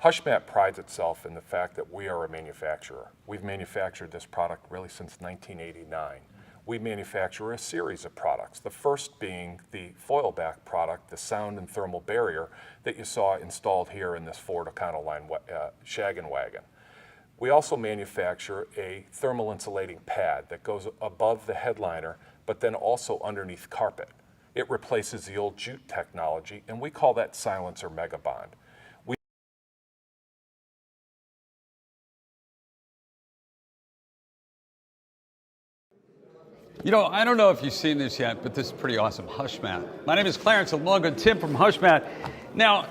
HushMat prides itself in the fact that we are a manufacturer. We've manufactured this product really since 1989. We manufacture a series of products, the first being the foil back product, the sound and thermal barrier that you saw installed here in this Ford Econoline shaggin' wagon. We also manufacture a thermal insulating pad that goes above the headliner, but then also underneath carpet. It replaces the old jute technology, and we call that silencer Megabond. You know, I don't know if you've seen this yet, but this is pretty awesome. HushMat. My name is Clarence, along with Tim from HushMat. Now,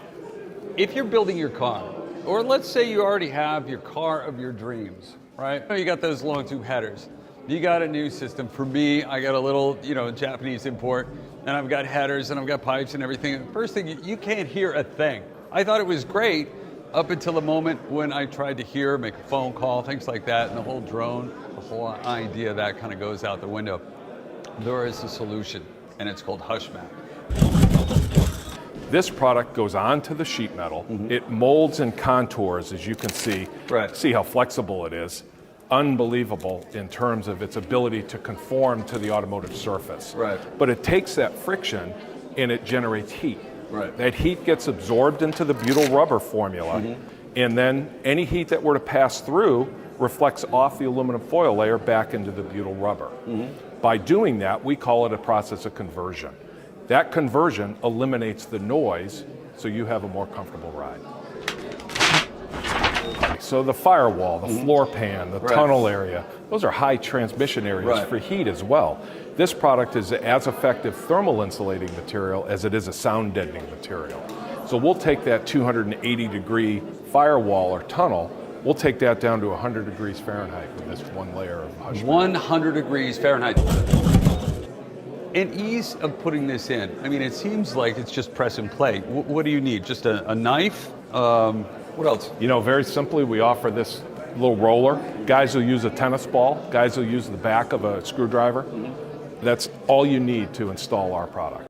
if you're building your car, or let's say you already have your car of your dreams, right? You got those long tube headers. You got a new system. For me, I got a little, Japanese import, and I've got headers and I've got pipes and everything. The first thing, you can't hear a thing. I thought it was great up until the moment when I tried to hear, make a phone call, things like that, and the whole drone, the whole idea of that kind of goes out the window. There is a solution, and it's called HushMat. This product goes onto the sheet metal. It molds and contours, as you can see. Right. See how flexible it is. Unbelievable in terms of its ability to conform to the automotive surface. Right. But it takes that friction and it generates heat. Right. That heat gets absorbed into the butyl rubber formula, and then any heat that were to pass through reflects off the aluminum foil layer back into the butyl rubber. By doing that, we call it a process of conversion. That conversion eliminates the noise, so you have a more comfortable ride. So the firewall, the floor pan, the tunnel area, those are high transmission areas for heat as well. This product is as effective thermal insulating material as it is a sound deadening material. So we'll take that 280-degree firewall or tunnel, we'll take that down to 100 degrees Fahrenheit with this one layer of HushMat. 100 degrees Fahrenheit. And ease of putting this in. I mean, it seems like it's just press and play. What do you need? Just a knife? What else? Very simply, we offer this little roller. Guys will use a tennis ball. Guys will use the back of a screwdriver. That's all you need to install our product.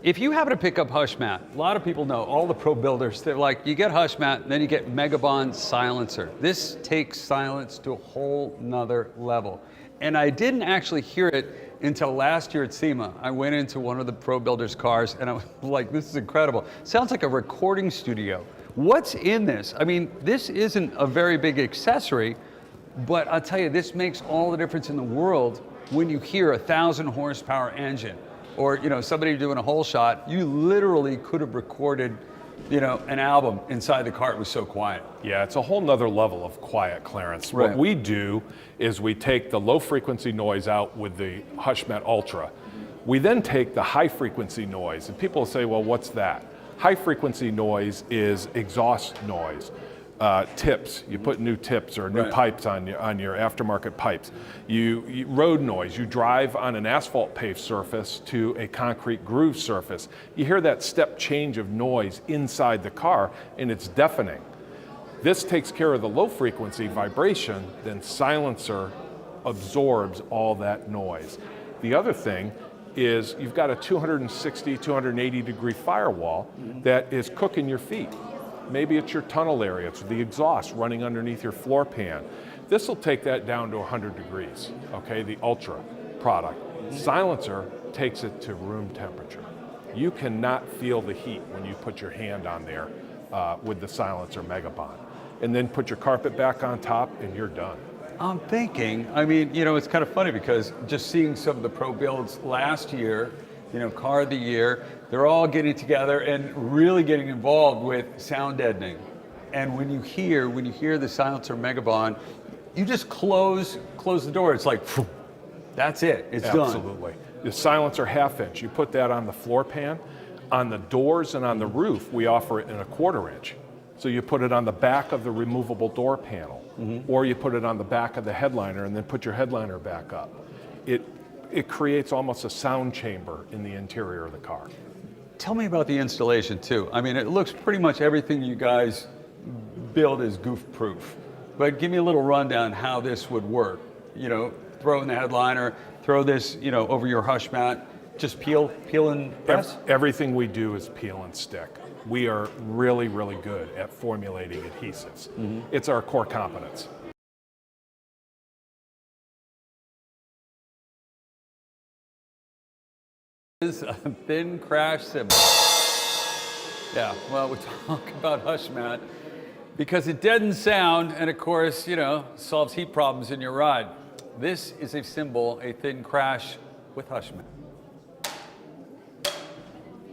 If you happen to pick up HushMat, a lot of people know, all the pro builders, they're like, you get HushMat, then you get Megabond silencer. This takes silence to a whole nother level. And I didn't actually hear it until last year at SEMA. I went into one of the pro builders' cars and I was like, this is incredible. Sounds like a recording studio. What's in this? I mean, this isn't a very big accessory, but I'll tell you, this makes all the difference in the world when you hear a 1,000 horsepower engine. Or somebody doing a whole shot, you literally could have recorded an album inside the car. It was so quiet. Yeah, it's a whole nother level of quiet, Clarence. Right. What we do is we take the low frequency noise out with the HushMat Ultra. We then take the high frequency noise, and people say, well, what's that? High frequency noise is exhaust noise. Tips, you put new tips or new pipes on your aftermarket pipes. You road noise, you drive on an asphalt paved surface to a concrete groove surface. You hear that step change of noise inside the car and it's deafening. This takes care of the low frequency vibration, then silencer absorbs all that noise. The other thing is you've got a 260, 280 degree firewall that is cooking your feet. Maybe it's your tunnel area, it's the exhaust running underneath your floor pan. This will take that down to 100 degrees, okay, the Ultra product. Silencer takes it to room temperature. You cannot feel the heat when you put your hand on there with the silencer Megabond. And then put your carpet back on top and you're done. I'm thinking, it's kind of funny because just seeing some of the pro builds last year, car of the year, they're all getting together and really getting involved with sound deadening. And when you hear the silencer Megabond, you just close the door. It's like, that's it, it's done. Absolutely. The silencer half-inch, you put that on the floor pan. On the doors and on the roof, we offer it in a 1/4 inch. So you put it on the back of the removable door panel, or you put it on the back of the headliner and then put your headliner back up. It creates almost a sound chamber in the interior of the car. Tell me about the installation too. I mean, it looks pretty much everything you guys build is goof-proof. But give me a little rundown how this would work. Throw in the headliner, throw this, over your HushMat, Just peel and press? Everything we do is peel and stick. We are really, really good at formulating adhesives. It's our core competence. This is a thin crash symbol. Yeah, well, we talk about HushMat because it deadens sound and, of course, you know, solves heat problems in your ride. This is a symbol, a thin crash with HushMat.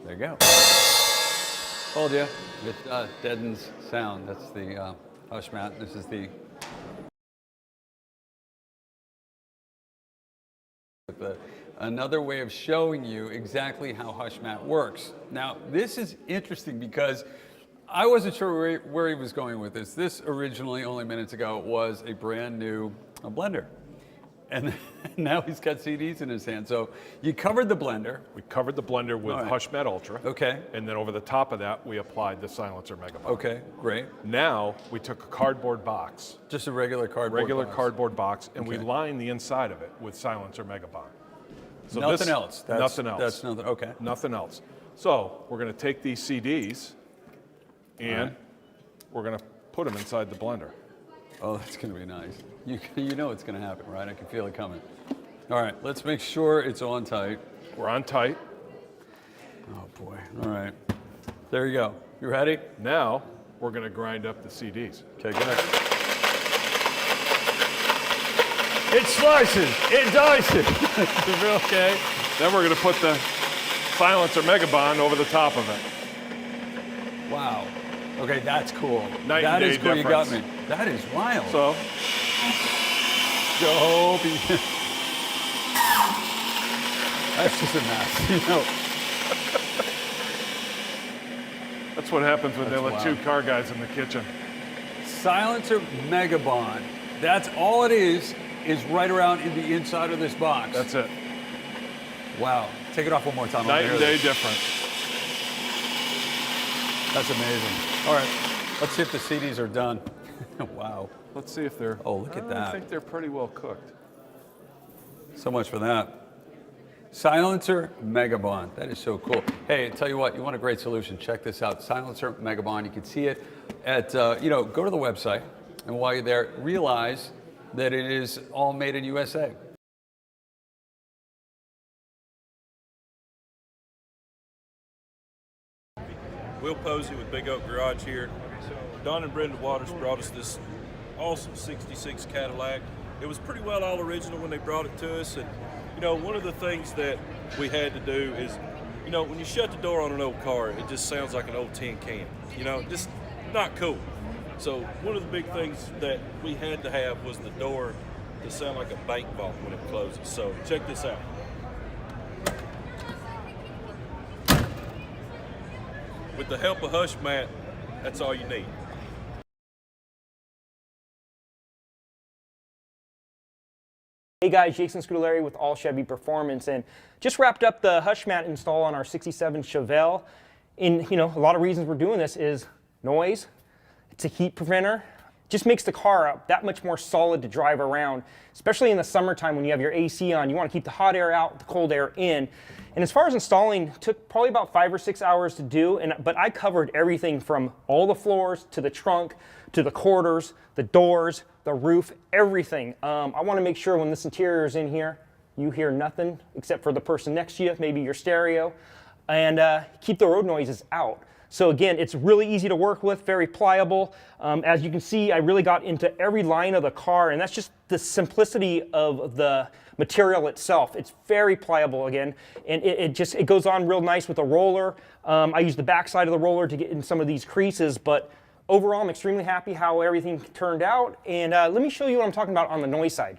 There you go. Told you, it deadens sound. That's the HushMat. This is the another way of showing you exactly how HushMat works. Now, this is interesting because I wasn't sure where he was going with this. This originally, only minutes ago, was a brand new blender. And now he's got CDs in his hand. So you covered the blender. We covered the blender with HushMat Ultra. Okay. And then over the top of that, we applied the silencer Megabond. Okay, great. Now we took a cardboard box. Just a regular cardboard box. Cardboard box, and we lined the inside of it with silencer Megabond. So nothing else. Nothing else. That's nothing. Okay. Nothing else. So we're going to take these CDs and we're going to put them inside the blender. Oh, that's going to be nice. You know it's going to happen, right? I can feel it coming. All right, let's make sure it's on tight. We're on tight. Oh boy. All right. There you go. You ready? Now we're going to grind up the CDs. Okay, go ahead. It slices. It dices. Okay. Then we're going to put the silencer Megabond over the top of it. Wow. Okay, that's cool. Night that and is day cool. difference. You got me. That is wild. So, that's just a mess. You know. that's what happens when they let two car guys in the kitchen. Silencer Megabond. That's all it is right around in the inside of this box. That's it. Wow. Take it off one more time. Night and day difference. That's amazing. All right, let's see if the CDs are done. Wow. Let's see if they're. Oh, look at that. I think they're pretty well cooked. So much for that. Silencer Megabond. That is so cool. Hey, tell you what, you want a great solution? Check this out. Silencer Megabond. You can see it at, go to the website, and while you're there, realize that it is all made in USA. Will Posey with Big Oak Garage here. Don and Brenda Waters brought us this awesome 66 Cadillac. It was pretty well all original when they brought it to us, and you know, one of the things that we had to do is, you know, when you shut the door on an old car, it just sounds like an old tin can. You know, just not cool. So one of the big things that we had to have was the door to sound like a bank vault when it closes. So check this out. With the help of HushMat, that's all you need. Hey guys, Jason Scudellari with All Chevy Performance, and just wrapped up the HushMat install on our 67 Chevelle. And a lot of reasons we're doing this is noise, it's a heat preventer, just makes the car up that much more solid to drive around, especially in the summertime when you have your AC on. You want to keep the hot air out, the cold air in. And as far as installing, it took probably about 5 or 6 hours to do, but I covered everything from all the floors to the trunk to the quarters, the doors, the roof, everything. I want to make sure when this interior is in here, you hear nothing except for the person next to you, maybe your stereo, and keep the road noises out. So again, it's really easy to work with, very pliable. As you can see, I really got into every line of the car, and that's just the simplicity of the material itself. It's very pliable again, and it goes on real nice with a roller. I use the back side of the roller to get in some of these creases, but overall, I'm extremely happy how everything turned out. And let me show you what I'm talking about on the noise side.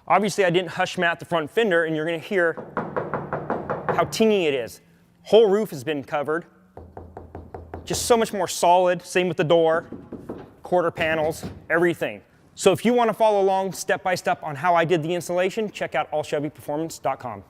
Obviously, I didn't HushMat the front fender, and you're going to hear how tingy it is. Whole roof has been covered. Just so much more solid. Same with the door, quarter panels, everything. So if you want to follow along step by step on how I did the installation, check out allchevyperformance.com.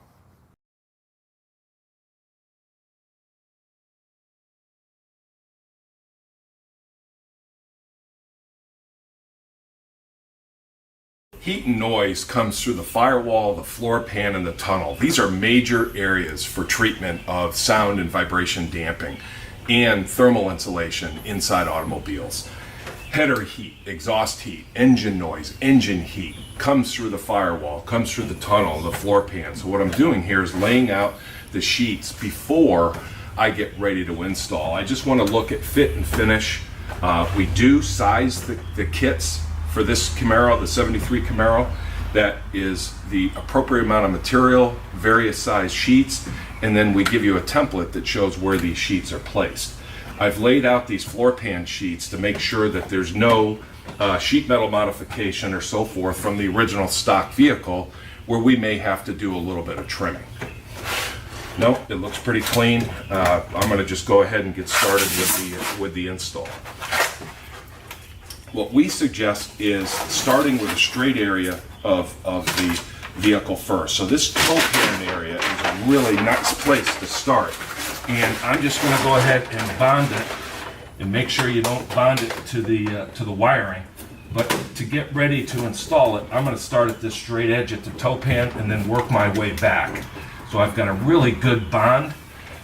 Heat and noise comes through the firewall, the floor pan, and the tunnel. These are major areas for treatment of sound and vibration damping and thermal insulation inside automobiles. Header heat, exhaust heat, engine noise, engine heat comes through the firewall, comes through the tunnel, the floor pan. So what I'm doing here is laying out the sheets before I get ready to install. I just want to look at fit and finish. We do size the kits for this Camaro, the 73 Camaro. That is the appropriate amount of material, various size sheets, and then we give you a template that shows where these sheets are placed. I've laid out these floor pan sheets to make sure that there's no sheet metal modification or so forth from the original stock vehicle where we may have to do a little bit of trimming. No, it looks pretty clean. I'm going to just go ahead and get started with the install. What we suggest is starting with a straight area of the vehicle first. So this toe pan area is a really nice place to start. And I'm just going to go ahead and bond it, and make sure you don't bond it to the wiring. But to get ready to install it, I'm going to start at this straight edge at the toe pan and then work my way back. So I've got a really good bond.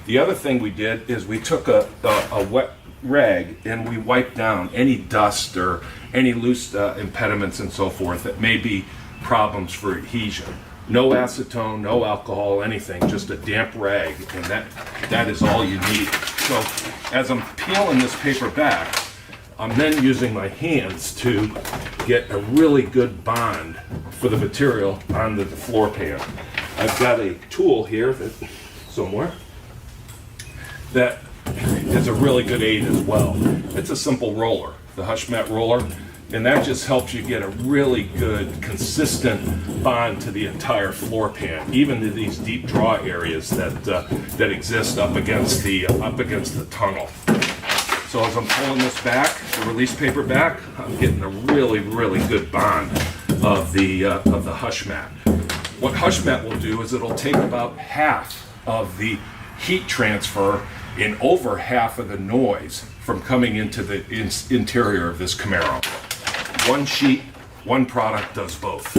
The other thing we did is we took a wet rag and we wiped down any dust or any loose impediments and so forth that may be problems for adhesion. No acetone, no alcohol, anything, just a damp rag, and that is all you need. So as I'm peeling this paper back, I'm then using my hands to get a really good bond for the material on the floor pan. I've got a tool here somewhere that is a really good aid as well. It's a simple roller, the HushMat roller, and that just helps you get a really good, consistent bond to the entire floor pan, even to these deep draw areas that exist up against the tunnel. So as I'm pulling this back, the release paper back, I'm getting a really, really good bond of the HushMat. What HushMat will do is it'll take about half of the heat transfer and over half of the noise from coming into the interior of this Camaro. One sheet, one product does both.